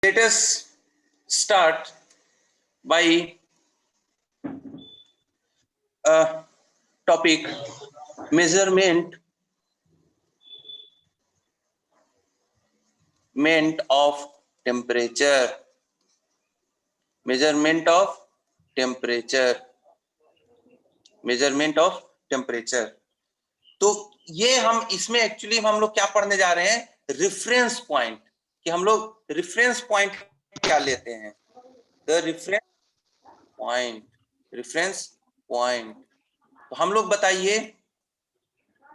Let us start by a topic measurement of temperature. Measurement of temperature. Measurement of temperature. तो ये हम इसमें actually हम लोग क्या पढ़ने जा रहे हैं, रेफरेंस पॉइंट, कि हम लोग रेफरेंस पॉइंट क्या लेते हैं, द रेफरेंस पॉइंट। तो हम लोग बताइए,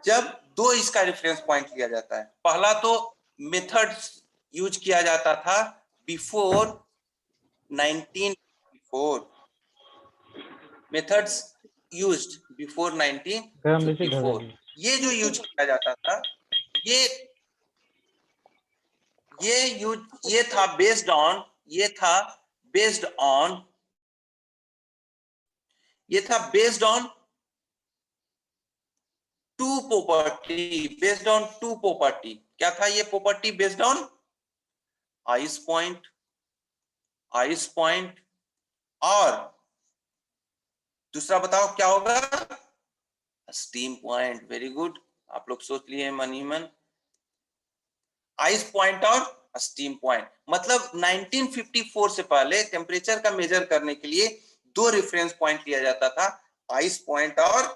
जब दो इसका रेफरेंस पॉइंट लिया जाता है, पहला तो मेथड्स यूज किया जाता था बिफोर 1954, मेथड्स यूज्ड बिफोर 1954। ये जो यूज किया जाता था, ये था बेस्ड ऑन टू प्रॉपर्टी। क्या था ये property? Based on ice point और दूसरा बताओ क्या होगा? Steam point. वेरी गुड, आप लोग सोच लिए मन ही मन। आइस पॉइंट और स्टीम पॉइंट, मतलब 1954 से पहले टेम्परेचर का मेजर करने के लिए दो रेफरेंस पॉइंट लिया जाता था, आइस पॉइंट और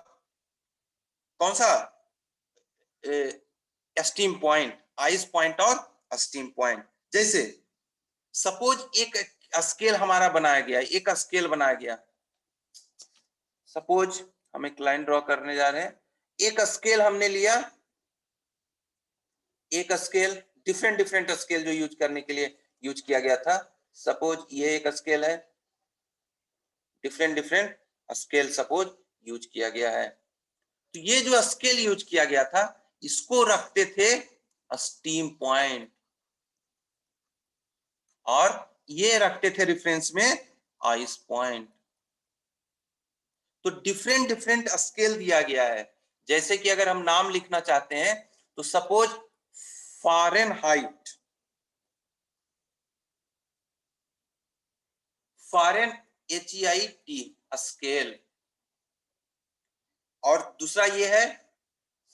कौन सा? Steam point. आइस पॉइंट और स्टीम पॉइंट। जैसे सपोज एक स्केल हमारा बनाया गया, सपोज हम एक लाइन ड्रॉ करने जा रहे हैं, एक स्केल हमने लिया, एक स्केल, डिफरेंट स्केल जो यूज करने के लिए यूज किया गया था। सपोज ये एक स्केल है, डिफरेंट स्केल सपोज यूज किया गया है। तो ये जो स्केल यूज किया गया था, इसको रखते थे स्टीम पॉइंट और ये रखते थे रेफरेंस में आइस पॉइंट। तो डिफरेंट स्केल दिया गया है। जैसे कि अगर हम नाम लिखना चाहते हैं तो सपोज फ़ारेनहाइट HEIT स्केल, और दूसरा ये है,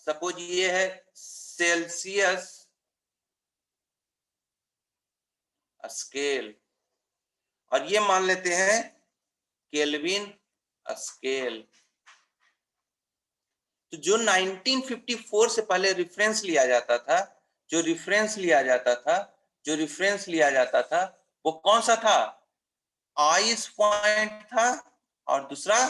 सपोज ये है सेल्सियस स्केल, और ये मान लेते हैं केल्विन स्केल। तो जो 1954 से पहले रेफरेंस लिया जाता था, जो रेफरेंस लिया जाता था वो कौन सा था? आइस पॉइंट था और दूसरा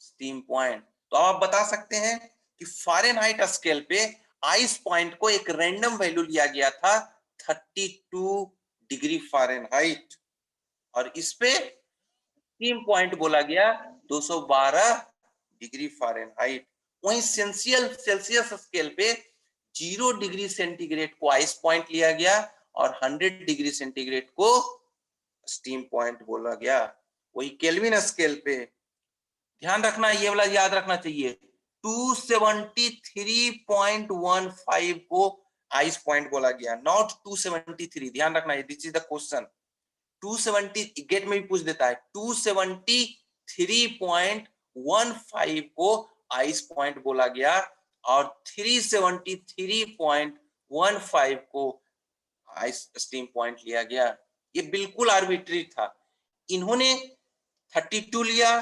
स्टीम पॉइंट। तो आप बता सकते हैं कि फ़ारेनहाइट स्केल पे आइस पॉइंट को एक रैंडम वैल्यू लिया गया था 32 डिग्री फ़ारेनहाइट, और इस पे स्टीम पॉइंट बोला गया 212 डिग्री फ़ारेनहाइट। वहीं सेल्सियस स्केल पे 0 डिग्री सेंटीग्रेड को आइस पॉइंट लिया गया और 100 डिग्री सेंटीग्रेड को स्टीम पॉइंट बोला गया। वही केल्विन स्केल पे ध्यान रखना, ये वाला याद रखना चाहिए, 273.15 को आइस पॉइंट बोला गया, नॉट 273। ध्यान रखना, this is the question. 270 GATE में भी पूछ देता है, 273.15 को आइस पॉइंट बोला गया और 373.15 को आइस स्टीम पॉइंट लिया गया। ये बिल्कुल आर्बिट्री था। इन्होंने 32 लिया,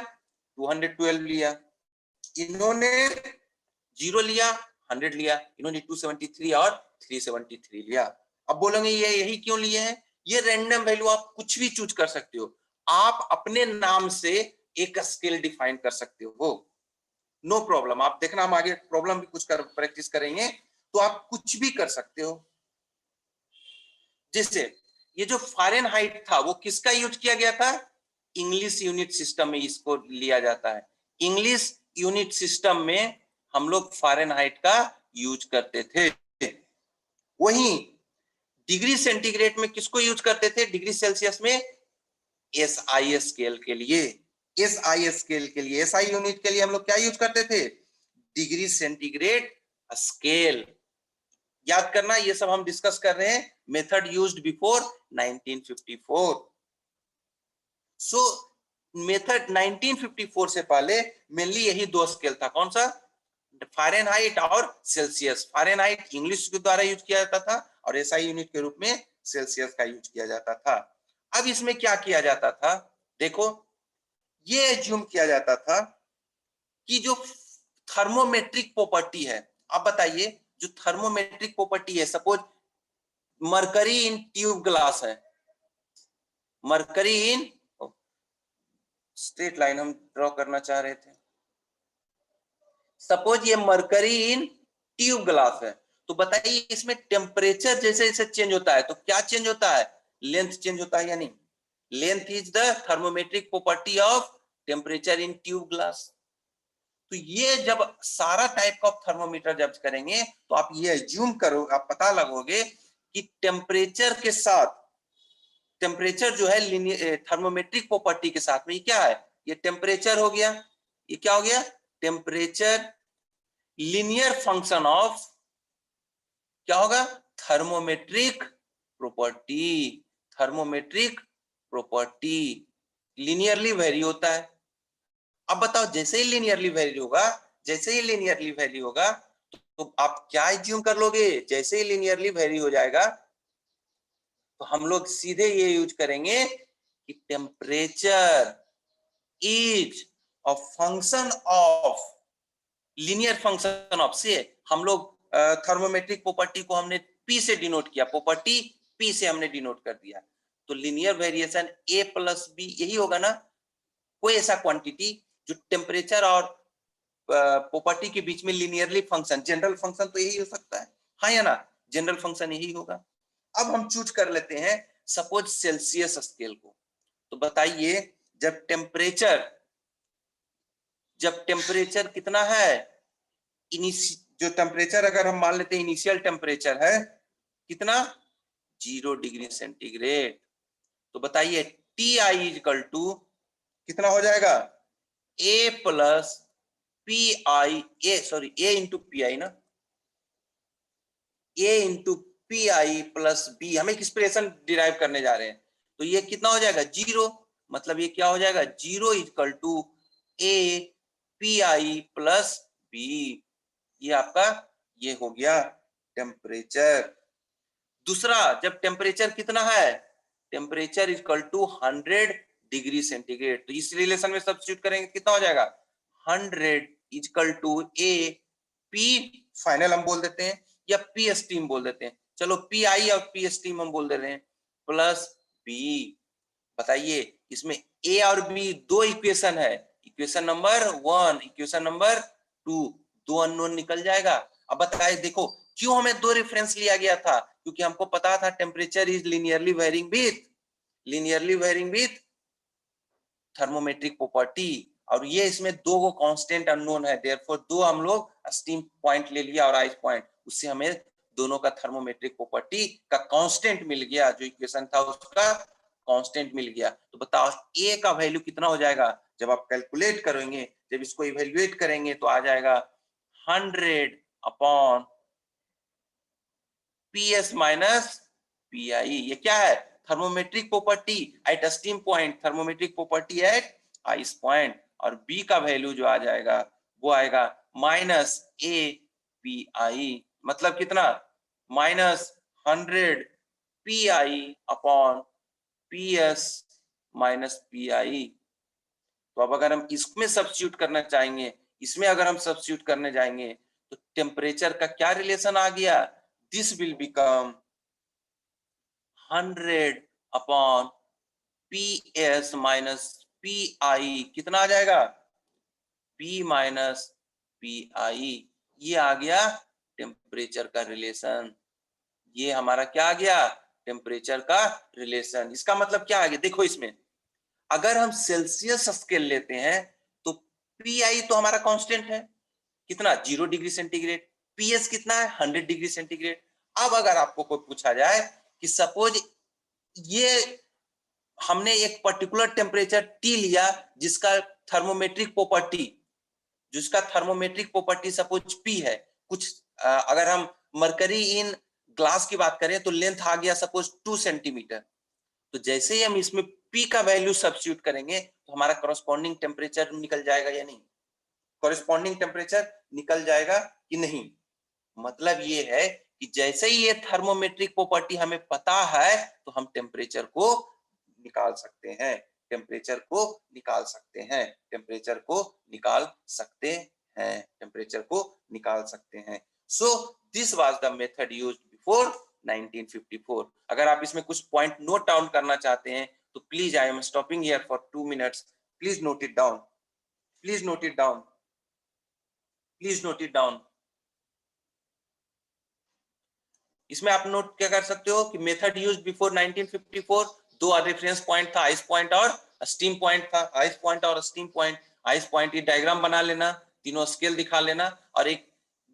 212 लिया, इन्होंने 0 लिया, 100 लिया, इन्होंने 273 और 373 लिया। अब बोलेंगे ये यही क्यों लिए हैं? ये रैंडम वैल्यू आप कुछ भी चूज कर सकते हो, आप अपने नाम से एक स्केल डिफाइन कर सकते हो, नो प्रॉब्लम। आप देखना, हम आगे प्रॉब्लम भी कुछ प्रैक्टिस करेंगे, तो आप कुछ भी कर सकते हो। जैसे ये जो फ़ारेनहाइट था वो किसका यूज किया गया था? इंग्लिश यूनिट सिस्टम में इसको लिया जाता है। इंग्लिश यूनिट सिस्टम में हम लोग फ़ारेनहाइट का यूज करते थे। वहीं डिग्री सेंटीग्रेड में किसको यूज करते थे? डिग्री सेल्सियस में SI स्केल के लिए, SI यूनिट के लिए हम लोग क्या यूज करते थे? Degree centigrade scale. याद करना, ये सब हम डिस्कस कर रहे हैं मेथड यूज्ड बिफोर 1954। सो मेथड 1954 से पहले मेनली यही दो स्केल था, कौन सा? फ़ारेनहाइट और सेल्सियस। फ़ारेनहाइट इंग्लिश के द्वारा यूज किया जाता था और एसआई यूनिट के रूप में सेल्सियस का यूज किया जाता था। अब इसमें क्या किया जाता था, देखो ये एज्यूम किया जाता था कि जो थर्मोमेट्रिक प्रॉपर्टी है, आप बताइए जो थर्मोमेट्रिक प्रॉपर्टी है, सपोज मरकरी इन ट्यूब ग्लास है, मरकरी इन, स्ट्रेट लाइन हम ड्रॉ करना चाह रहे थे, सपोज ये मरकरी इन ट्यूब ग्लास है, तो बताइए इसमें टेम्परेचर जैसे जैसे चेंज होता है तो क्या चेंज होता है? लेंथ चेंज होता है या नहीं? Length is the thermometric property of temperature in tube glass. तो ये जब सारा टाइप का थर्मोमीटर जब करेंगे तो आप ये एज्यूम करो, आप पता लगोगे कि टेम्परेचर के साथ, टेम्परेचर जो है थर्मोमेट्रिक प्रॉपर्टी के साथ में ये क्या है? ये टेम्परेचर हो गया, ये क्या हो गया? टेम्परेचर लीनियर फंक्शन ऑफ क्या होगा? Thermometric property. Thermometric property linearly very होता है। अब बताओ जैसे ही लीनियरली वेरी होगा, जैसे ही लीनियरली वेरी होगा तो आप क्या एज्यूम कर लोगे? जैसे ही लीनियरली वेरी हो जाएगा तो हम लोग सीधे ये यूज करेंगे कि temperature is a function of linear function of से, हम लोग थर्मोमेट्रिक प्रॉपर्टी को हमने पी से डिनोट किया, प्रॉपर्टी पी से हमने डिनोट कर दिया, तो लीनियर वेरिएशन ए प्लस बी यही होगा ना। कोई ऐसा क्वांटिटी जो टेम्परेचर और प्रॉपर्टी के बीच में लीनियरली फंक्शन, जनरल फंक्शन तो यही हो सकता है, हाँ या ना? जनरल फंक्शन यही होगा। अब हम चूज कर लेते हैं सपोज सेल्सियस स्केल को, तो बताइए जब टेम्परेचर कितना है, जो टेम्परेचर अगर हम मान लेते हैं इनिशियल टेम्परेचर है कितना? 0 डिग्री सेंटीग्रेड, तो बताइए टी आई इजकल टू कितना हो जाएगा? A plus P I, A into P I ना, A into P I plus B, हम एक एक्सप्रेशन डिराइव करने जा रहे हैं, तो ये कितना हो जाएगा? 0, मतलब ये क्या हो जाएगा? 0 equal to A P I plus B, ये आपका ये हो गया टेम्परेचर। दूसरा, जब टेम्परेचर कितना है? Temperature equal to 100 degree centigrade, तो इस रिलेशन में सब्स्टिट्यूट करेंगे कितना हो जाएगा? 100 equal to A P final हम बोल देते हैं या पी स्टीम बोल देते हैं, चलो पी आई और पी स्टीम हम बोल दे रहे हैं, प्लस बी। बताइए इसमें ए और बी दो इक्वेशन है, इक्वेशन नंबर 1, इक्वेशन नंबर 2, दो अननोन निकल जाएगा। अब बताइए देखो क्यों हमें दो रेफरेंस लिया गया था? क्योंकि हमको पता था temperature is linearly varying with thermometric property, और ये इसमें दो को कांस्टेंट अननोन है, देयरफॉर दो हम लोग स्टीम पॉइंट ले लिया और आइस पॉइंट, उससे हमें दोनों का थर्मोमेट्रिक प्रॉपर्टी का कांस्टेंट मिल गया, जो इक्वेशन था उसका कांस्टेंट मिल गया। तो बताओ ए का वैल्यू कितना हो जाएगा? जब आप कैलकुलेट करेंगे, जब इसको इवेल्युएट करेंगे तो आ जाएगा 100 अपॉन पीएस माइनस पीआई। ये क्या है? Thermometric property eight steam point, thermometric property eight ice point, और बी का वैल्यू जो आ जाएगा वो आएगा माइनस ए पी आई, मतलब कितना? Minus 100 P I upon P S minus P I. तो अब अगर हम इसमें सब्स्टिट्यूट करना चाहेंगे, इसमें अगर हम सब्स्टिट्यूट करने जाएंगे तो टेम्परेचर का क्या रिलेशन आ गया? This will become 100 upon P S minus P I, कितना आ जाएगा? P माइनस पी आई, ये आ गया टेम्परेचर का रिलेशन। ये हमारा क्या आ गया? टेम्परेचर का रिलेशन। इसका मतलब क्या आ गया? देखो इसमें अगर हम सेल्सियस स्केल लेते हैं तो पी आई तो हमारा कांस्टेंट है, कितना? 0 डिग्री सेंटीग्रेड। पीएस कितना है? 100 डिग्री सेंटीग्रेड। अब अगर आपको कोई पूछा जाए कि सपोज ये हमने एक पर्टिकुलर टेम्परेचर टी लिया जिसका थर्मोमेट्रिक प्रॉपर्टी, जिसका थर्मोमेट्रिक प्रॉपर्टी सपोज पी है, कुछ अगर हम मरकरी इन ग्लास की बात करें तो लेंथ आ गया सपोज 2 सेंटीमीटर। तो जैसे ही हम इसमें P का वैल्यू सब्स्टिट्यूट करेंगे तो हमारा करस्पॉन्डिंग टेम्परेचर निकल जाएगा या नहीं, करस्पॉन्डिंग टेम्परेचर निकल जाएगा कि नहीं। मतलब ये है कि जैसे ही ये थर्मोमेट्रिक प्रॉपर्टी हमें पता है तो हम टेम्परेचर को निकाल सकते हैं, टेम्परेचर को निकाल सकते हैं, टेम्परेचर को निकाल सकते हैं, टेम्परेचर को निकाल सकते हैं। So this was the method used before 1954। अगर आप इसमें कुछ पॉइंट नोट डाउन करना चाहते हैं तो please I am stopping here for 2 minutes, please note it down, please note it down, please note it down. इसमें आप नोट क्या कर सकते हो कि मेथड यूज्ड बिफोर 1954, दो रेफरेंस पॉइंट था, आइस पॉइंट और स्टीम पॉइंट था, आइस पॉइंट और स्टीम पॉइंट। आइस पॉइंट की डायग्राम बना लेना, तीनों स्केल दिखा लेना, और एक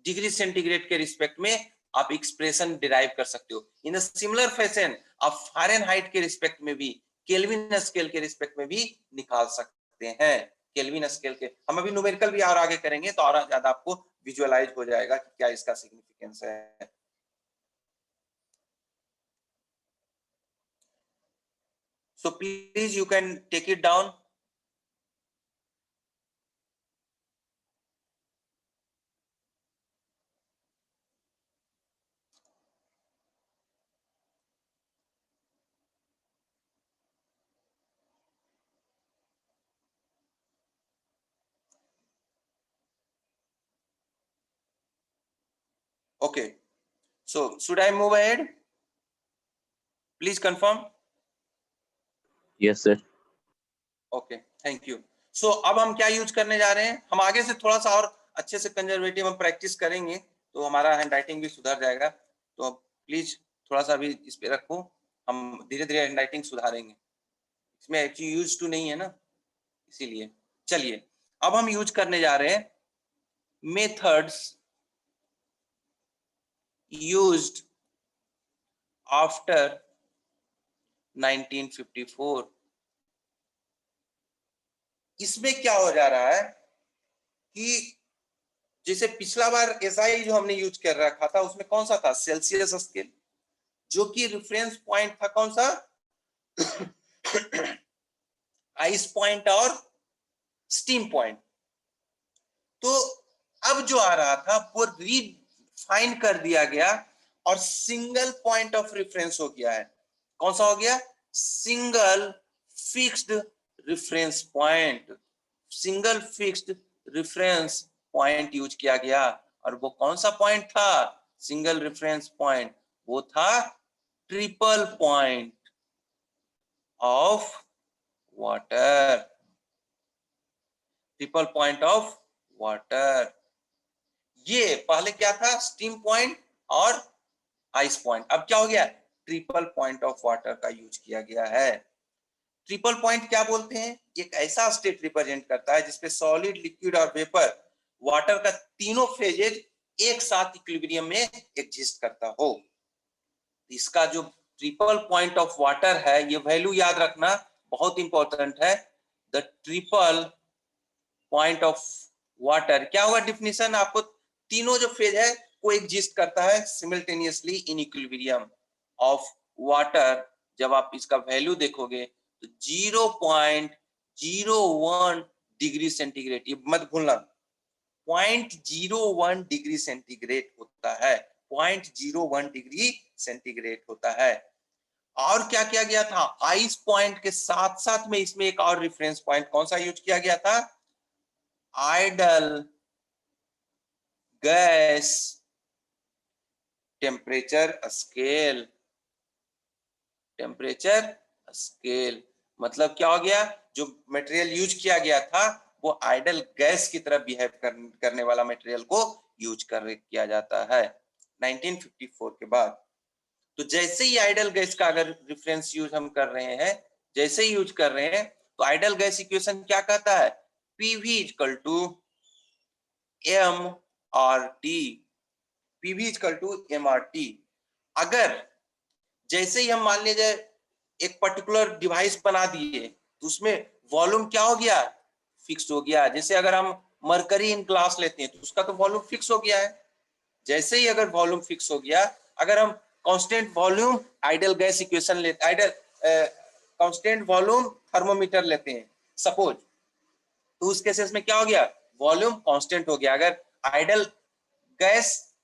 डिग्री सेंटीग्रेड के रिस्पेक्ट में आप एक्सप्रेशन डिराइव कर सकते हो। इन अ सिमिलर फैशन आप फारेनहाइट के रिस्पेक्ट में भी, केल्विन स्केल के रिस्पेक्ट में भी निकाल सकते हैं। केल्विन स्केल के हम अभी न्यूमेरिकल भी और आगे करेंगे तो और ज्यादा आपको विजुअलाइज हो जाएगा कि क्या इसका सिग्निफिकेंस है। So please you can take it down. Okay. So should I move ahead? Please confirm. Yes sir. Okay, thank you. So अब हम क्या यूज करने जा रहे हैं, हम आगे से थोड़ा सा और अच्छे से कंजर्वेटिव हम प्रैक्टिस करेंगे तो हमारा हैंड राइटिंग भी सुधर जाएगा। तो प्लीज थोड़ा सा भी इस पे रखो, हम धीरे धीरे हैंड राइटिंग सुधारेंगे। इसमें एक्चुअली यूज टू नहीं है ना, इसीलिए। चलिए अब हम यूज करने जा रहे हैं मेथड्स यूज्ड आफ्टर 1954। इसमें क्या हो जा रहा है कि जैसे पिछला बार एसआई जो हमने यूज कर रखा था उसमें कौन सा था, सेल्सियस स्केल, जो कि रेफरेंस पॉइंट था कौन सा आइस पॉइंट और स्टीम पॉइंट। तो अब जो आ रहा था वो रीफाइन कर दिया गया और सिंगल पॉइंट ऑफ रेफरेंस हो गया है। कौन सा हो गया, single fixed reference point, single fixed reference point use किया गया। और वो कौन सा पॉइंट था, सिंगल रेफरेंस पॉइंट, वो था triple point of water, triple point of water. ये पहले क्या था, स्टीम पॉइंट और आइस पॉइंट, अब क्या हो गया, ट्रिपल पॉइंट ऑफ वाटर का यूज किया गया है। ट्रिपल पॉइंट क्या बोलते हैं, एक ऐसा स्टेट रिप्रेजेंट करता है जिसपे सॉलिड, लिक्विड और वेपर, वाटर का तीनों फेजेज एक साथ इक्विलिब्रियम में एग्जिस्ट करता हो। इसका जो ट्रिपल पॉइंट ऑफ वाटर है, ये वैल्यू याद रखना बहुत इंपॉर्टेंट है। The triple point of water क्या होगा, डिफिनेशन आपको, तीनों जो फेज है वो एग्जिस्ट करता है simultaneously in equilibrium of water. जब आप इसका वैल्यू देखोगे तो 0.01 डिग्री सेंटीग्रेड, ये मत भूलना, 0.01 डिग्री सेंटीग्रेड होता है, 0.01 डिग्री सेंटीग्रेड होता है। और क्या किया गया था, आइस पॉइंट के साथ साथ में इसमें एक और रेफरेंस पॉइंट कौन सा यूज किया गया था, idol gas temperature scale, temperature scale. मतलब क्या हो गया, जो मटेरियल यूज किया गया था वो आइडल गैस की तरह बिहेव करने वाला मटेरियल को यूज किया जाता है 1954 के बाद। तो जैसे ही आइडल गैस का अगर रेफरेंस यूज हम कर रहे हैं, जैसे ही यूज कर रहे हैं तो आइडल गैस इक्वेशन क्या कहता है, PV equal to MRT, PV equal to MRT। अगर जैसे ही हम मान लीजिए एक पर्टिकुलर डिवाइस बना दिए तो उसमें वॉल्यूम क्या हो गया, फिक्स हो गया। जैसे अगर हम मरकरी इन ग्लास लेते हैं तो उसका तो वॉल्यूम फिक्स हो गया है। जैसे ही अगर वॉल्यूम फिक्स हो गया, अगर हम constant volume ideal gas equation लेते, आइडियल कांस्टेंट वॉल्यूम थर्मोमीटर लेते हैं सपोज, तो उस केसेस में क्या हो गया, वॉल्यूम कांस्टेंट हो गया। अगर आइडियल गैस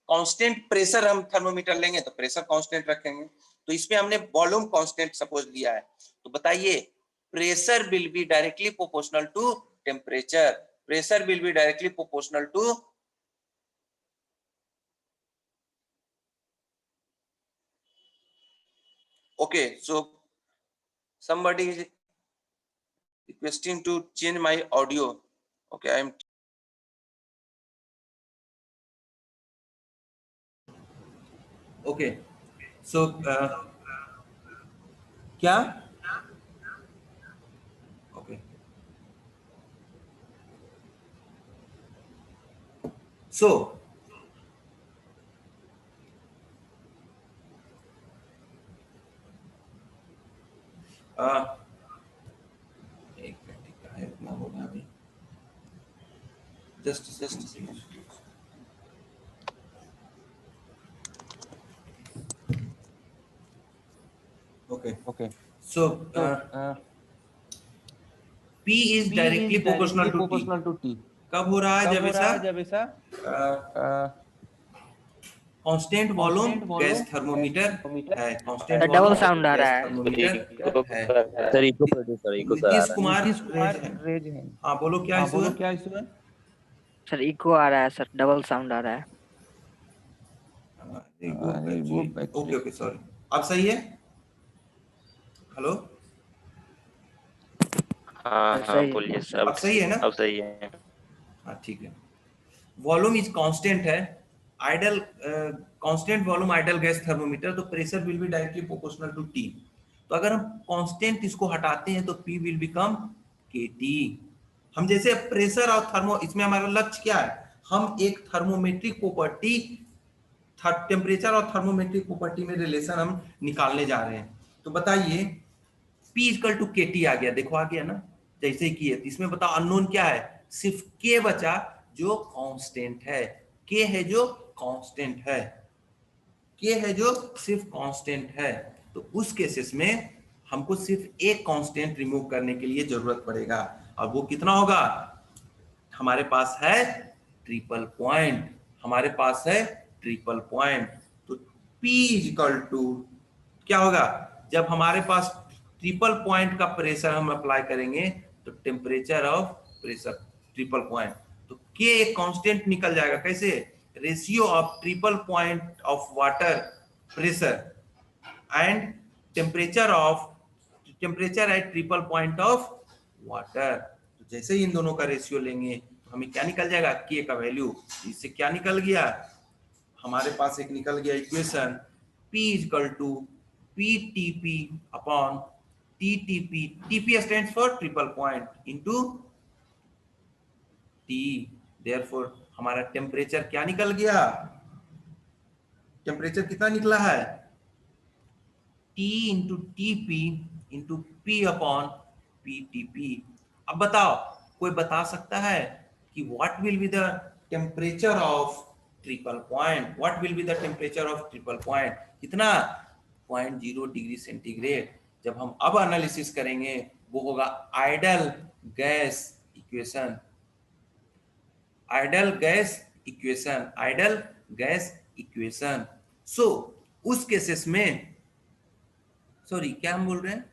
कांस्टेंट प्रेशर हम थर्मोमीटर लेंगे तो प्रेशर कांस्टेंट रखेंगे। तो इसमें हमने वॉल्यूम कांस्टेंट सपोज लिया है, तो बताइए pressure will be directly proportional to temperature, pressure will be directly proportional to okay, so somebody is requesting to change my audio. Okay, I am okay, so क्या okay, so एक minute का है इतना होगा अभी, just okay, so P is directly proportional to T. कब हो रहा है, जब ऐसा कांस्टेंट वॉल्यूम गैस थर्मोमीटर है, कांस्टेंट डबल साउंड आ रहा है। थर्मोमीटर है। Sir echo producer echo sir Nitish Kumar रेज है। हाँ बोलो क्या इशू है? सर इको आ रहा है सर, डबल साउंड आ रहा है। ओके सॉरी, अब सही है? हेलो हाँ बोलिए सर, अब सही है ना? अब सही है। हाँ ठीक है। वॉल्यूम इज कांस्टेंट है, ideal constant volume ideal gas thermometer, तो pressure will be directly proportional to T. तो अगर हम कांस्टेंट इसको हटाते हैं तो पी विल बिकम केटी। हम जैसे प्रेशर और थर्मो, इसमें हमारा लक्ष्य क्या है, हम एक थर्मोमेट्रिक प्रॉपर्टी, टेम्परेचर और थर्मोमेट्रिक प्रॉपर्टी में रिलेशन हम निकालने जा रहे हैं। तो बताइए P इक्वल टू के टी आ गया, देखो आ गया ना, जैसे ही किए। इसमें बताओ अननोन क्या है, सिर्फ K बचा जो कांस्टेंट है, K है जो कांस्टेंट है, K है जो सिर्फ कांस्टेंट है। तो उस केसेस में हमको सिर्फ एक कांस्टेंट रिमूव करने के लिए जरूरत पड़ेगा, और वो कितना होगा, हमारे पास है ट्रिपल पॉइंट, हमारे पास है ट्रिपल पॉइंट। तो P इक्वल टू क्या होगा, जब हमारे पास ट्रिपल पॉइंट का प्रेशर हम अप्लाई करेंगे तो temperature of pressure triple point, तो K एक कांस्टेंट निकल जाएगा, कैसे, ratio of triple point of water pressure and temperature at triple point of water. तो जैसे ही इन दोनों का रेशियो लेंगे तो हमें क्या निकल जाएगा, K का वैल्यू। इससे क्या निकल गया, हमारे पास एक निकल गया equation, P equal to PTP upon TTP, TP stands for triple point into T। Therefore हमारा टेम्परेचर क्या निकल गया, टेम्परेचर कितना निकला है, T into TP into P upon PTP। अब बताओ, कोई बता सकता है कि what will be the temperature of triple point, what will be the temperature of triple point, कितना, 0.0 डिग्री सेंटीग्रेड। जब हम अब एनालिसिस करेंगे वो होगा ideal gas equation, ideal gas equation, ideal gas equation. So उस केसेस में, सॉरी क्या हम बोल रहे हैं,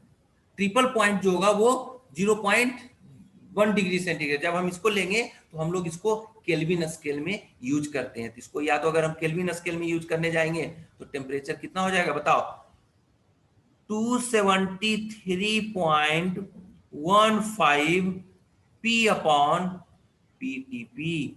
ट्रिपल पॉइंट जो होगा वो 0.1 डिग्री सेंटीग्रेड। जब हम इसको लेंगे तो हम लोग इसको केल्विन स्केल में यूज करते हैं, तो इसको या तो अगर हम केल्विन स्केल में यूज करने जाएंगे तो टेम्परेचर कितना हो जाएगा बताओ, 273.15 P अपॉन PTP।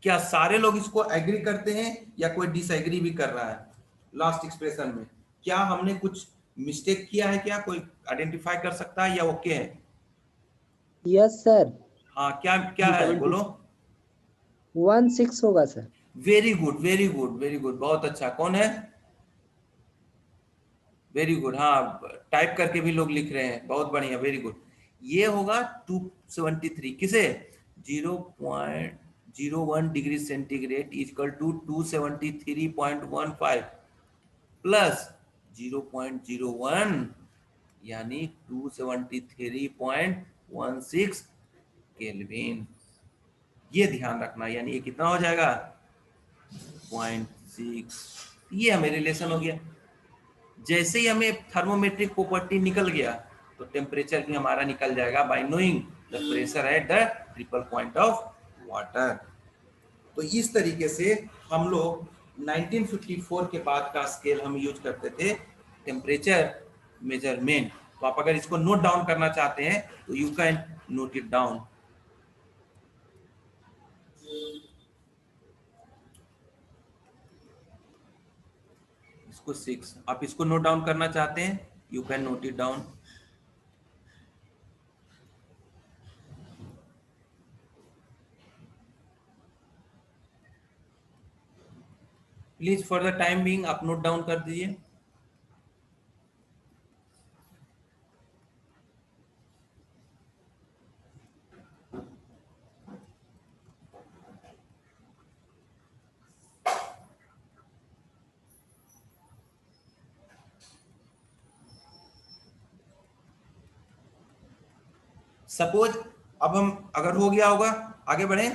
क्या सारे लोग इसको एग्री करते हैं या कोई डिसएग्री भी कर रहा है लास्ट एक्सप्रेशन में? क्या हमने कुछ मिस्टेक किया है, क्या कोई आइडेंटिफाई कर सकता है या ओके है? Yes sir. हाँ क्या क्या है बोलो। 16 होगा sir. Very good very good very good, बहुत अच्छा। कौन है? वेरी गुड, हाँ टाइप करके भी लोग लिख रहे हैं, बहुत बढ़िया, वेरी गुड। ये होगा 273, किसे, 0.01 degree centigrade equal to 273.15 plus 0.01 यानी 273.16 केल्विन। ये ध्यान रखना, यानी ये कितना हो जाएगा 0.6। ये हमें रिलेशन हो गया। जैसे ही हमें थर्मोमेट्रिक प्रॉपर्टी निकल गया तो टेम्परेचर भी हमारा निकल जाएगा bye knowing the pressure at the triple point of water. तो इस तरीके से हम लोग 1954 के बाद का स्केल हम यूज करते थे टेम्परेचर मेजरमेंट। तो आप अगर इसको नोट डाउन करना चाहते हैं तो you can note it down. इसको 6 आप इसको नोट डाउन करना चाहते हैं, you can note it down. Please for the time being आप नोट डाउन कर दीजिए। सपोज अब हम अगर हो गया होगा आगे बढ़े।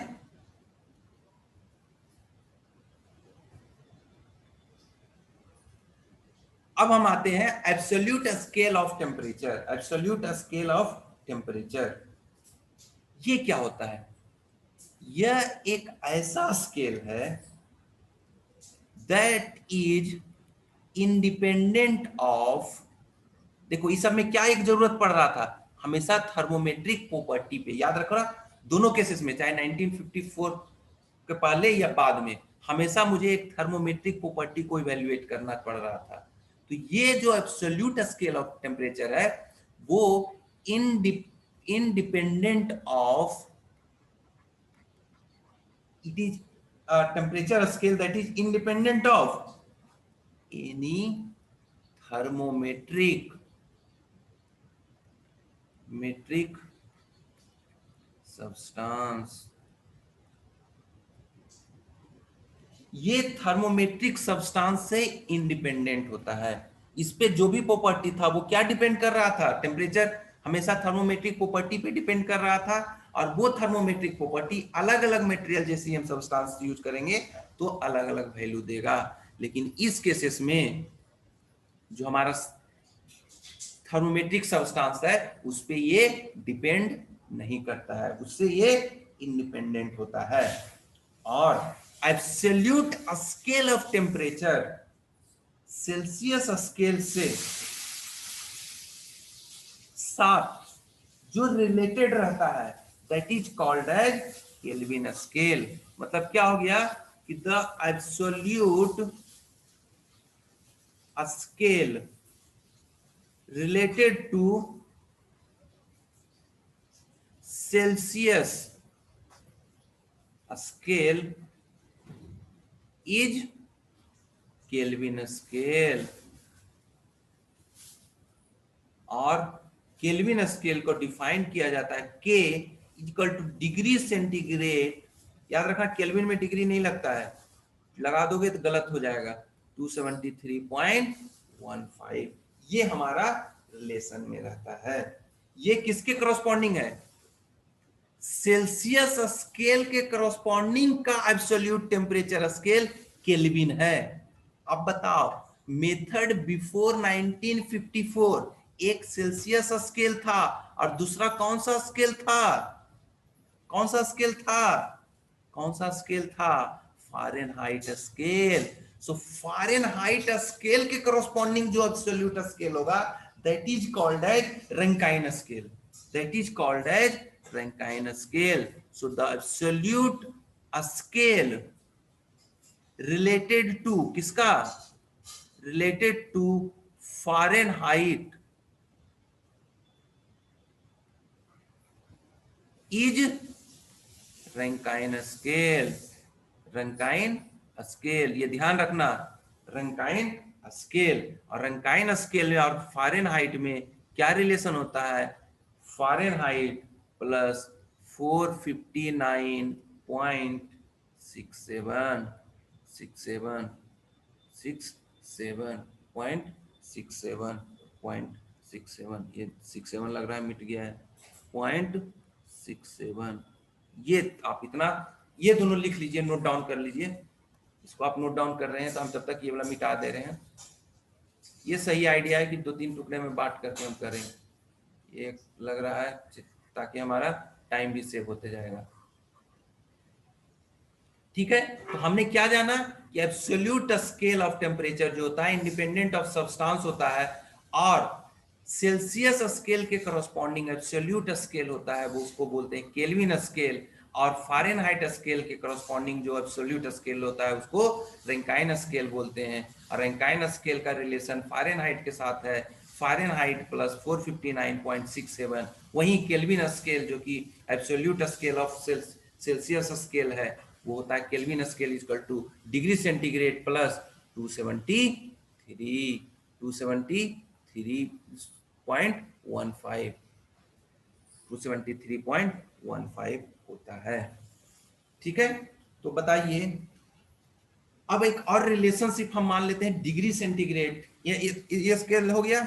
अब हम आते हैं absolute scale of temperature. Absolute scale of temperature ये क्या होता है? यह एक ऐसा स्केल है दैट इज इंडिपेंडेंट ऑफ, देखो इस सब में क्या एक जरूरत पड़ रहा था, हमेशा थर्मोमेट्रिक प्रॉपर्टी पे। याद रखो ना, दोनों केसेस में चाहे 1954 के पहले या बाद में, हमेशा मुझे एक थर्मोमेट्रिक प्रॉपर्टी को इवैल्यूएट करना पड़ रहा था। तो ये जो एब्सोल्यूट स्केल ऑफ टेम्परेचर है वो independent of, it is a temperature scale that is independent of any thermometric substance। ये थर्मोमेट्रिक सब्सटेंस से इंडिपेंडेंट होता है। इस पे जो भी प्रॉपर्टी था वो क्या डिपेंड कर रहा था? टेम्परेचर हमेशा थर्मोमेट्रिक प्रॉपर्टी पे डिपेंड कर रहा था, और वो थर्मोमेट्रिक प्रॉपर्टी अलग अलग मटेरियल जैसी हम सब्सटेंस यूज करेंगे तो अलग अलग वैल्यू देगा। लेकिन इस केसेस में जो हमारा थर्मोमेट्रिक सब्सटेंस है उस पे ये डिपेंड नहीं करता है, उससे ये इंडिपेंडेंट होता है। और absolute scale of temperature Celsius scale से साथ जो रिलेटेड रहता है that is called as Kelvin scale. मतलब क्या हो गया कि the absolute scale related to Celsius scale is Kelvin scale। और केल्विन स्केल को डिफाइन किया जाता है K equal to degree centigrade. याद रखना केल्विन में डिग्री नहीं लगता है, लगा दोगे तो गलत हो जाएगा। 273.15 ये हमारा रिलेशन में रहता है। ये किसके करस्पॉन्डिंग है? सेल्सियस स्केल के करस्पॉन्डिंग का एब्सोल्यूट टेम्परेचर स्केल केल्विन है। अब बताओ, मेथड बिफोर 1954 एक सेल्सियस स्केल था और दूसरा कौन सा स्केल था? कौन सा स्केल था? कौन सा स्केल था? Fahrenheit scale. So Fahrenheit scale के करस्पॉन्डिंग जो एब्सोल्यूट स्केल होगा that is called as Rankine scale. That is called as Rankine scale. So the absolute scale related to किसका? Related to Fahrenheit is Rankine scale. Rankine scale, ये ध्यान रखना, Rankine scale. और Rankine scale और Fahrenheit में क्या relation होता है? फारेनहाइट प्लस 459 0.67 67 67 0.67 ये 67 लग रहा है, मिट गया है 0.67। ये आप इतना ये दोनों लिख लीजिए, नोट डाउन कर लीजिए। इसको आप नोट डाउन कर रहे हैं तो हम तब तक ये वाला मिटा दे रहे हैं। ये सही आइडिया है कि 2-3 टुकड़े में बांट करके हम करें, ये लग रहा है, ताकि हमारा टाइम भी सेव होते जाएगा। ठीक है, तो हमने क्या जाना कि एब्सोल्यूट स्केल ऑफ टेम्परेचर जो होता है इंडिपेंडेंट ऑफ सब्सटेंस होता है, और सेल्सियस स्केल के करस्पॉन्डिंग एब्सोल्यूट स्केल होता है वो उसको बोलते हैं केल्विन स्केल, और फारेनहाइट स्केल के करस्पॉन्डिंग जो एब्सोल्यूट स्केल होता है उसको रैंकाइन स्केल बोलते हैं। और रैंकाइन स्केल का रिलेशन फारेनहाइट के साथ है, फारेनहाइट प्लस 459.67। वहीं केल्विन स्केल जो कि absolute scale of Celsius scale है वो होता है kelvin scale equal to degree centigrade plus 273.15 होता है। ठीक है, तो बताइए अब एक और रिलेशनशिप हम मान लेते हैं डिग्री सेंटीग्रेड। ये स्केल हो गया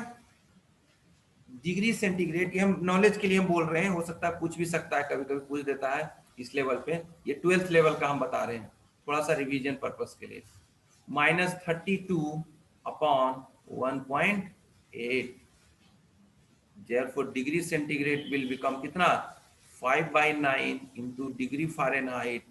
डिग्री सेंटीग्रेड की, हम नॉलेज के लिए हम बोल रहे हैं, हो सकता है पूछ भी सकता है, कभी कभी पूछ देता है इस लेवल पे। ये 12th लेवल का हम बता रहे हैं थोड़ा सा रिवीजन पर्पस के लिए। -32/1.8, therefore degree centigrade will become कितना 5/9 इंटू डिग्री फ़ारेनहाइट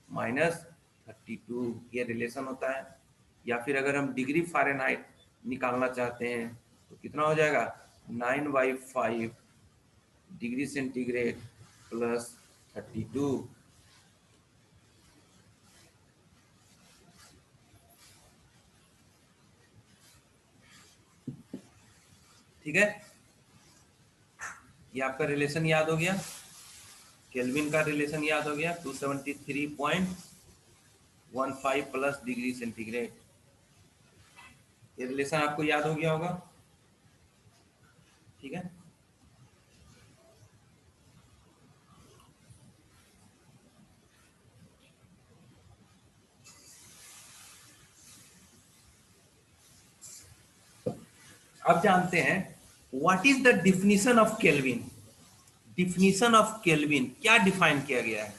-32। ये रिलेशन होता है। या फिर अगर हम डिग्री फ़ारेनहाइट निकालना चाहते हैं तो कितना हो जाएगा 9/5 डिग्री सेंटीग्रेड प्लस 32। ठीक है, ये आपका रिलेशन याद हो गया, केल्विन का रिलेशन याद हो गया 273.15 प्लस डिग्री सेंटीग्रेड। ये रिलेशन आपको याद हो गया होगा। ठीक है, अब जानते हैं what is the definition of kelvin. Definition of kelvin क्या डिफाइन किया गया है?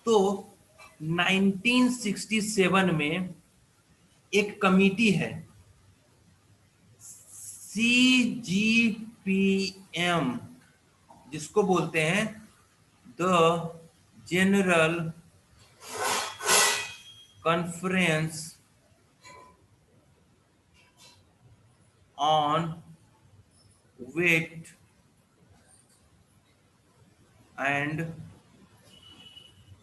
तो 1967 में एक कमिटी है CGPM, जिसको बोलते हैं the general conference on weight and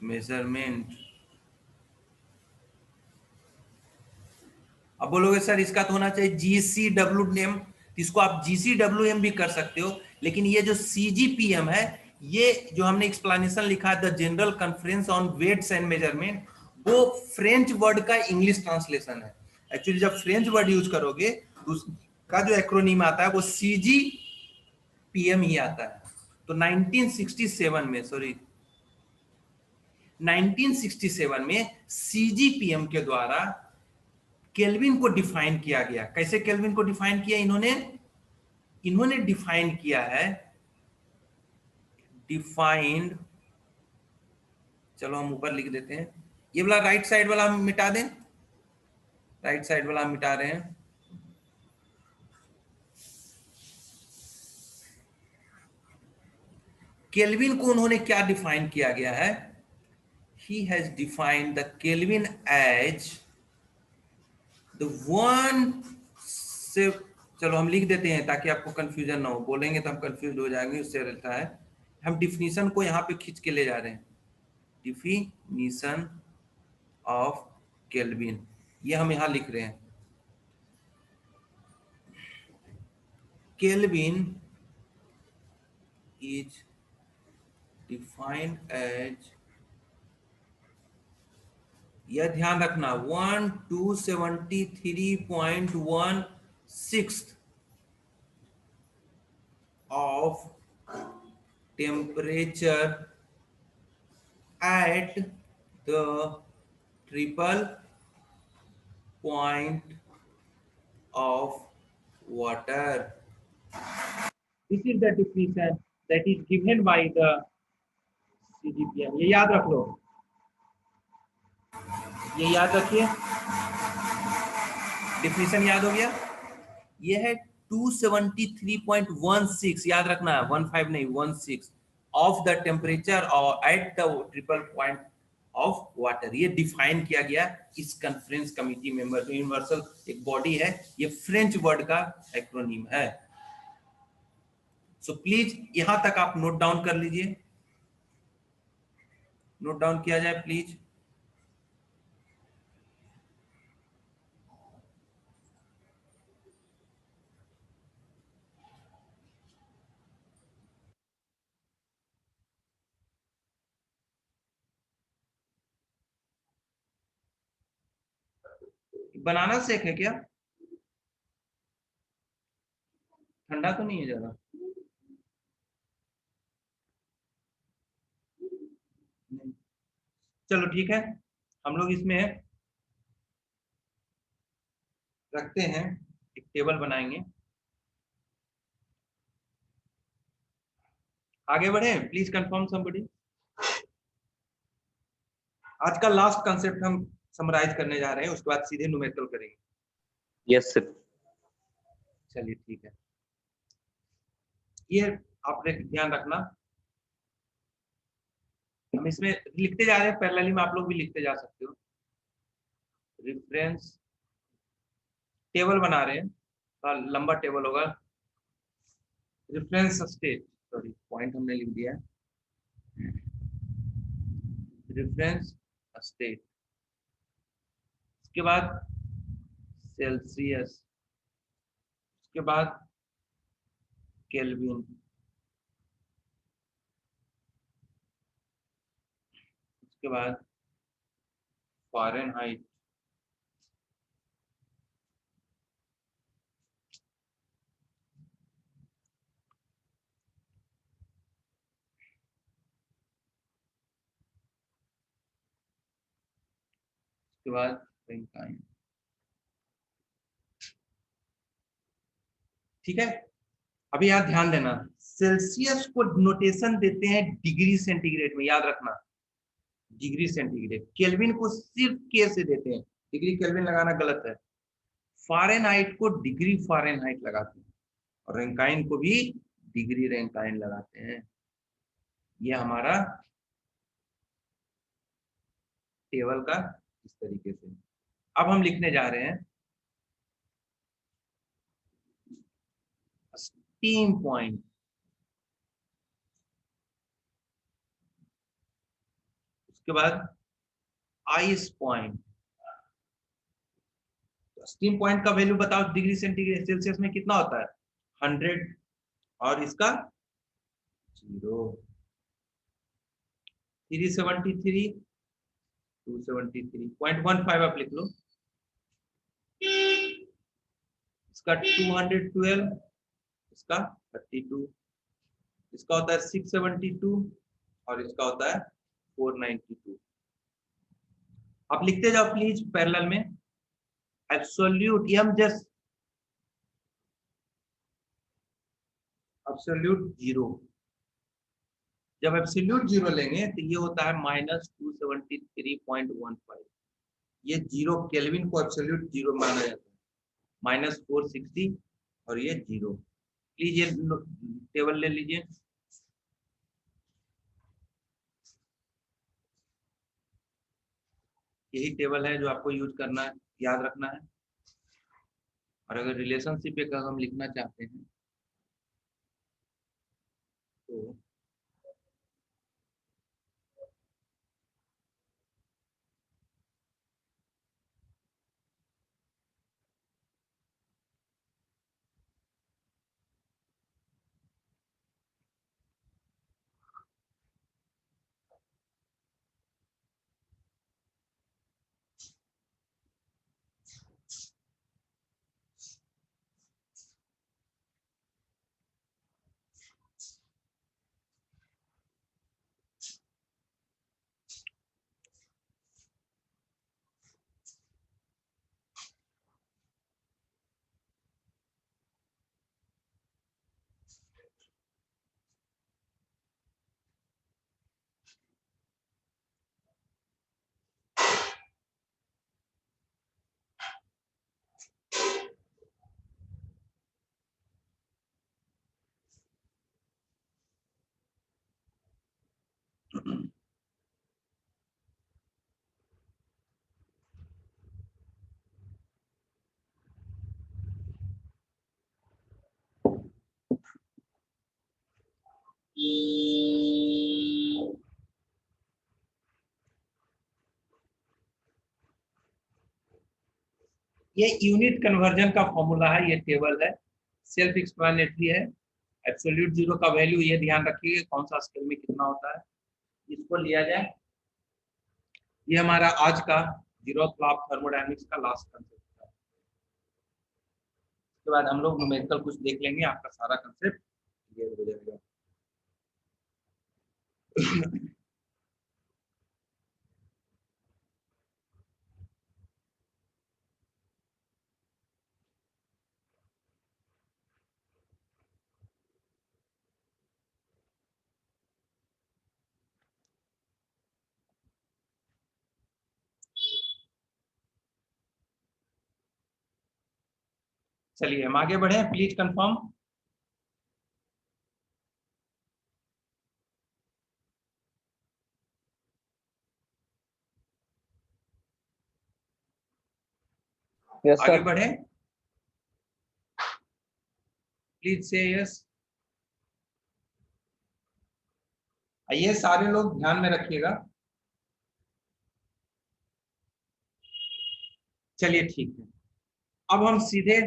measurement. अब बोलोगे सर इसका तो होना चाहिए GCWM, इसको आप GCWM भी कर सकते हो, लेकिन ये जो CGPM है, ये जो हमने एक्सप्लेनेशन लिखा है the general conference on weights and measurement, वो फ्रेंच वर्ड का इंग्लिश ट्रांसलेशन है। एक्चुअली जब फ्रेंच वर्ड यूज करोगे तो उसका जो एक्रोनिम आता है वो CGPM ही आता है। तो 1967 में CGPM के द्वारा केल्विन को डिफाइन किया गया। कैसे केल्विन को डिफाइन किया इन्होंने डिफाइन किया है, डिफाइंड, चलो हम ऊपर लिख देते हैं, ये वाला राइट साइड वाला हम मिटा दें, राइट साइड वाला हम मिटा रहे हैं। केल्विन को उन्होंने क्या डिफाइन किया गया है? He has defined the Kelvin as the one से, चलो हम लिख देते हैं ताकि आपको कंफ्यूजन ना हो, बोलेंगे तो हम कंफ्यूज हो जाएंगे, उससे रहता है। हम डिफिनीशन को यहाँ पे खींच के ले जा रहे हैं, डिफिनीशन ऑफ केल्विन, ये हम यहाँ लिख रहे हैं। केल्विन इज डिफाइंड एज, यह ध्यान रखना 1273.16 of temperature at the triple point of water. This is the definition that is given by the CGPM. ये याद रख लो, ये याद रखिए, डिफिनीशन याद हो गया। ये है 273.16, याद रखना है 15 नहीं 16 ऑफ द टेम्परेचर और at the triple point of water. ये डिफाइन किया गया इस कॉन्फ्रेंस कमिटी मेंबर, यूनिवर्सल एक बॉडी है, ये फ्रेंच वर्ड का एक्रोनिम है। सो प्लीज यहां तक आप नोट डाउन कर लीजिए, नोट डाउन किया जाए प्लीज। बनाना शेक है क्या? ठंडा तो नहीं है ज्यादा? चलो ठीक है, हम लोग इसमें रखते हैं, एक टेबल बनाएंगे। आगे बढ़े, प्लीज कंफर्म समबडी। आज का लास्ट कंसेप्ट हम समराइज करने जा रहे हैं, उसके बाद सीधे न्यूमेरिकल करेंगे। Yes sir. चलिए ठीक है, ये आपने ध्यान रखना, हम इसमें लिखते जा रहे हैं, पैरेलली में आप लोग भी लिखते जा सकते हो। रेफरेंस टेबल बना रहे हैं, थोड़ा लंबा टेबल होगा। रेफरेंस स्टेट, सॉरी पॉइंट हमने लिख दिया है, रेफरेंस स्टेट, उसके बाद सेल्सियस, उसके बाद केल्विन, उसके बाद फ़ारेनहाइट, उसके बाद फ्रेंकाइन। ठीक है, अभी यहाँ ध्यान देना, सेल्सियस को नोटेशन देते हैं डिग्री सेंटीग्रेड में, याद रखना डिग्री सेंटीग्रेड। केल्विन को सिर्फ के से देते हैं, डिग्री केल्विन लगाना गलत है। फ़ारेनहाइट को डिग्री फ़ारेनहाइट लगाते हैं, और रैंकाइन को भी डिग्री रैंकाइन लगाते हैं। ये हमारा टेबल का इस तरीके से। अब हम लिखने जा रहे हैं स्टीम पॉइंट, उसके बाद आइस पॉइंट। स्टीम पॉइंट का वैल्यू बताओ, डिग्री सेंटीग्रेड सेल्सियस में कितना होता है? 100, और इसका 0, 373, 273.15 आप लिख लो, इसका 212, इसका 32, इसका होता है 672, और इसका होता है 492। आप लिखते जाओ प्लीज पैरेलल में। एब्सोल्यूट, ये हम जस्ट एब्सोल्यूट 0, जब एब्सोल्यूट 0 लेंगे तो ये होता है -273.15। ये 0 केल्विन को एब्सोल्यूट 0 माना जाता है, -460, और ये 0। प्लीज ये टेबल ले लीजिए। यही टेबल है जो आपको यूज करना है, याद रखना है। और अगर रिलेशनशिप एक हम लिखना चाहते हैं तो ये यूनिट कन्वर्जन का फॉर्मूला है, ये टेबल है, सेल्फ एक्सप्लेनेटरी है। एब्सोल्यूट जीरो का वैल्यू ये ध्यान रखिए कौन सा स्केल में कितना होता है, इसको लिया जाए। ये हमारा आज का जीरोथ लॉ ऑफ थर्मोडायनेमिक्स का लास्ट कंसेप्ट है। उसके बाद हम लोग न्यूमेरिकल कुछ देख लेंगे, आपका सारा कंसेप्ट क्लियर हो जाएगा। चलिए हम आगे बढ़े, प्लीज कंफर्म। आगे बढ़े, प्लीज से यस। आइए सारे लोग ध्यान में रखिएगा। चलिए ठीक है, अब हम सीधे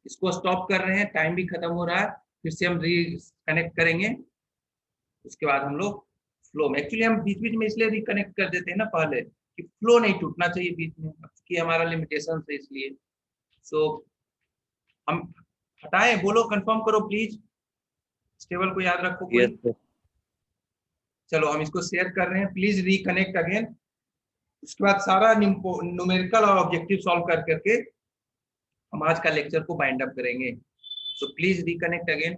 इसको स्टॉप कर रहे हैं, टाइम भी खत्म हो रहा है, फिर से हम रिकनेक्ट करेंगे। उसके बाद हम लोग फ्लो में, एक्चुअली हम बीच बीच में इसलिए रिकनेक्ट कर देते हैं ना पहले कि फ्लो नहीं टूटना चाहिए बीच में, क्योंकि हमारा लिमिटेशन है इसलिए। सो हम हटाएं, बोलो कंफर्म करो प्लीज, स्टेबल को याद रखो कोई। Yes, sir. चलो हम इसको शेयर कर रहे हैं, प्लीज रिकनेक्ट अगेन। उसके बाद सारा न्यूमेरिकल और ऑब्जेक्टिव सॉल्व कर करके हम आज का लेक्चर को बाइंड अप करेंगे। So please reconnect again.